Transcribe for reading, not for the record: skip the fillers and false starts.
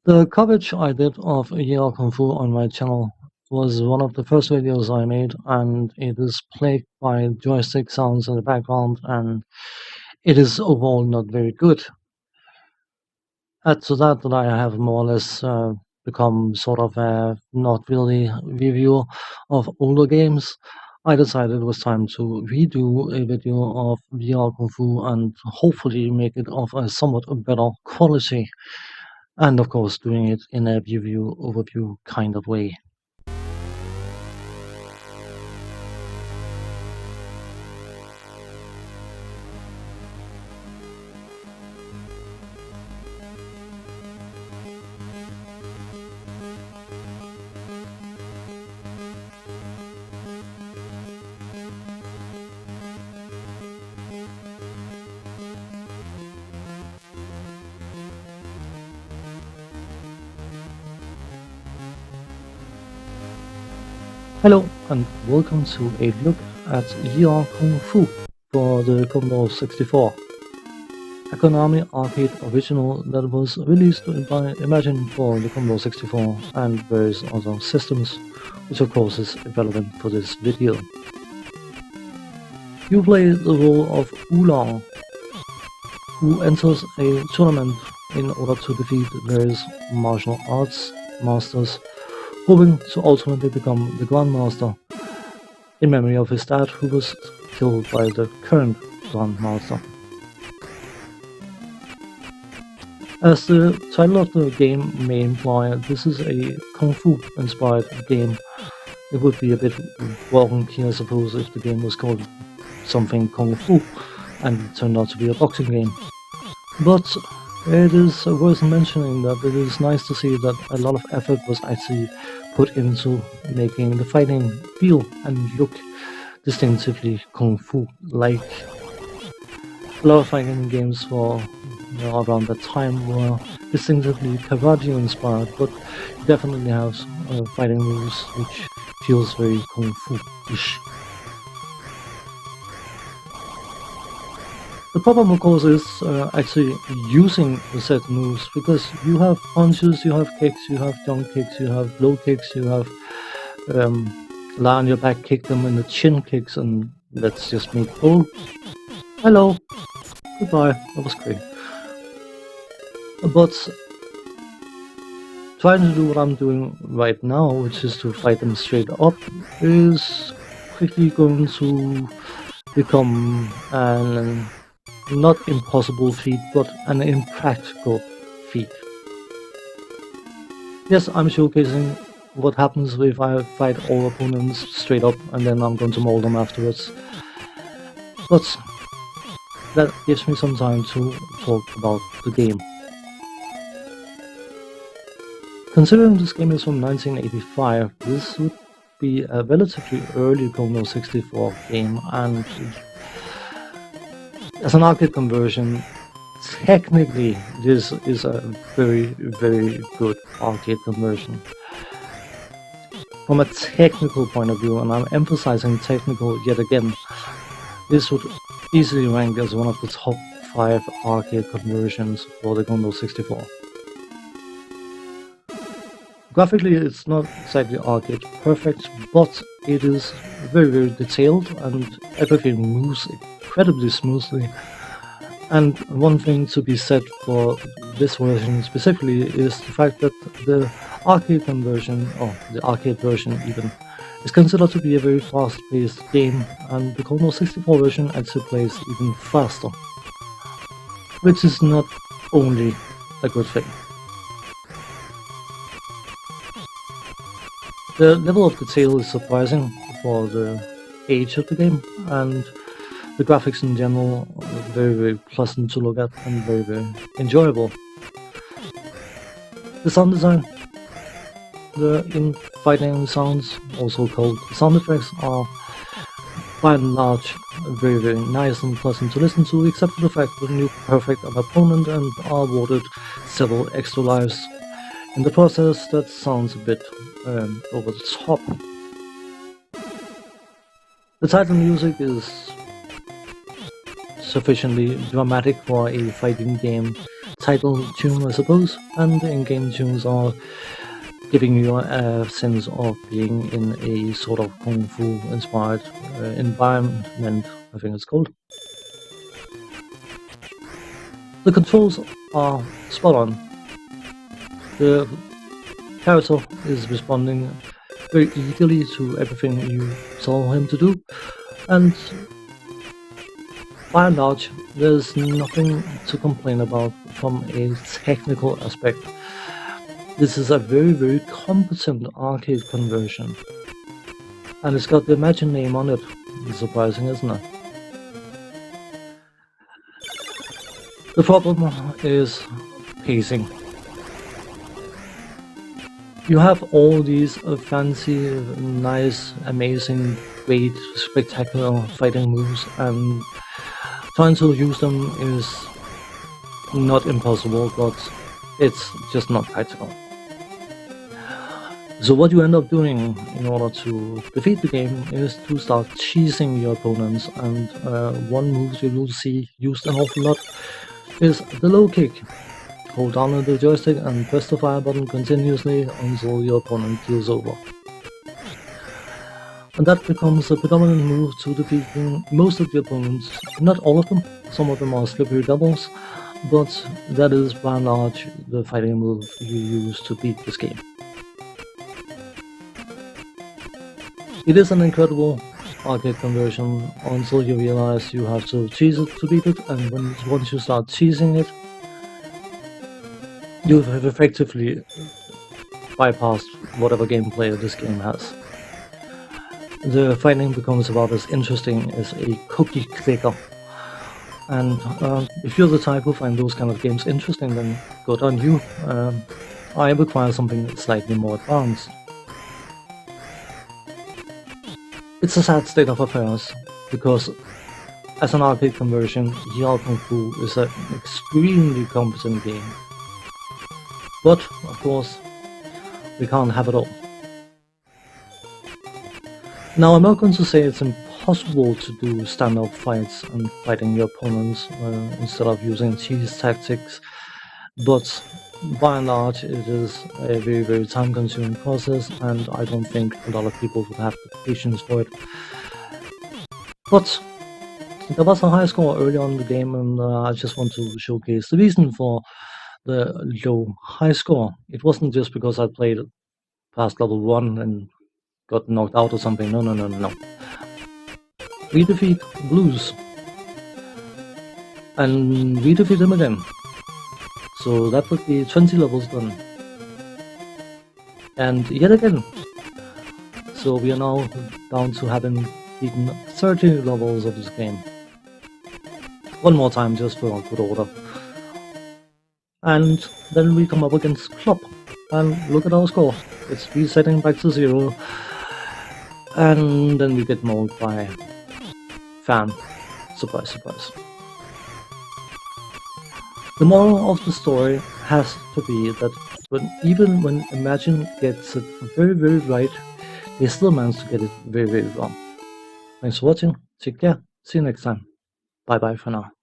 The coverage I did of Yie Ar Kung-Fu on my channel was one of the first videos I made, and it is plagued by joystick sounds in the background, and it is overall not very good. Add to that I have more or less become sort of a not really reviewer of older games. I decided it was time to redo a video of Yie Ar Kung-Fu and hopefully make it of a somewhat better quality. And of course, doing it in a review overview kind of way. Hello and welcome to a look at Yie Ar Kung-Fu for the Commodore 64, a Konami arcade original that was released by Imagine for the Commodore 64 and various other systems, which of course is irrelevant for this video. You play the role of Oolong, who enters a tournament in order to defeat various martial arts masters, hoping to ultimately become the Grandmaster, in memory of his dad who was killed by the current Grandmaster. As the title of the game may imply, this is a Kung Fu inspired game. It would be a bit wonky, I suppose, if the game was called something Kung Fu and it turned out to be a boxing game. But it is worth mentioning that it is nice to see that a lot of effort was actually put into making the fighting feel and look distinctively Kung Fu-like. A lot of fighting games for around that time were distinctively karate inspired, but it definitely has fighting moves which feels very Kung Fu-ish. The problem, of course, is actually using the set moves, because you have punches, you have kicks, you have jump kicks, you have low kicks, you have lie on your back, kick them in the chin kicks, and let's just meet. Oh, hello, goodbye, that was great. But trying to do what I'm doing right now, which is to fight them straight up, is quickly going to become an not impossible feat, but an impractical feat. Yes, I'm showcasing what happens if I fight all opponents straight up and then I'm going to mold them afterwards. But that gives me some time to talk about the game. Considering this game is from 1985, this would be a relatively early Commodore 64 game, and as an arcade conversion, technically this is a very, very good arcade conversion. From a technical point of view, and I'm emphasizing technical yet again, this would easily rank as one of the top 5 arcade conversions for the Commodore 64. Graphically, it's not exactly arcade perfect, but it is very, very detailed and everything moves incredibly smoothly. And one thing to be said for this version specifically is the fact that the arcade conversion, or the arcade version even, is considered to be a very fast-paced game, and the Commodore 64 version actually plays even faster, which is not only a good thing. The level of detail is surprising for the age of the game, and the graphics in general are very, very pleasant to look at and very, very enjoyable. The sound design, the in-fighting sounds, also called sound effects, are by and large very, very nice and pleasant to listen to, except for the fact that you perfect an opponent and are awarded several extra lives. In the process, that sounds a bit over the top. The title music is sufficiently dramatic for a fighting game title tune, I suppose, and the in-game tunes are giving you a sense of being in a sort of Kung Fu inspired environment, I think it's called. The controls are spot on. The character is responding very eagerly to everything you tell him to do, and by and large, there's nothing to complain about from a technical aspect. This is a very competent arcade conversion, and it's got the Imagine name on it. It's surprising, isn't it? The problem is pacing. You have all these fancy, nice, amazing, great, spectacular fighting moves, and trying to use them is not impossible, but it's just not practical. So what you end up doing in order to defeat the game is to start cheesing your opponents, and one move you will see used an awful lot is the low kick. Hold down on the joystick and press the fire button continuously until your opponent keels over. And that becomes a predominant move to defeating most of the opponents. Not all of them, some of them are slippery doubles, but that is by and large the fighting move you use to beat this game. It is an incredible arcade conversion until you realize you have to cheese it to beat it, and once you start cheesing it, you have effectively bypassed whatever gameplay this game has. The fighting becomes about as interesting as a cookie clicker, and if you're the type who find those kind of games interesting, then good on you. I require something slightly more advanced. It's a sad state of affairs, because as an arcade conversion, Yie Ar Kung-Fu is an extremely competent game. But, of course, we can't have it all. Now, I'm not going to say it's impossible to do standoff fights and fighting your opponents instead of using cheese tactics, but by and large, it is a very time-consuming process, and I don't think a lot of people would have the patience for it. But there was a high score early on in the game, and I just want to showcase the reason for the low high score. It wasn't just because I played past level 1 and got knocked out or something. No. We defeat Blues, and we defeat him again. So that would be 20 levels done. And yet again. So we are now down to having beaten 30 levels of this game. One more time just for good order. And then we come up against Klopp, and look at our score. It's resetting back to 0. And then we get mauled by Fan. Surprise, surprise. The moral of the story has to be that even when Imagine gets it very right, they still manage to get it very wrong. Thanks for watching, take care, see you next time. Bye bye for now.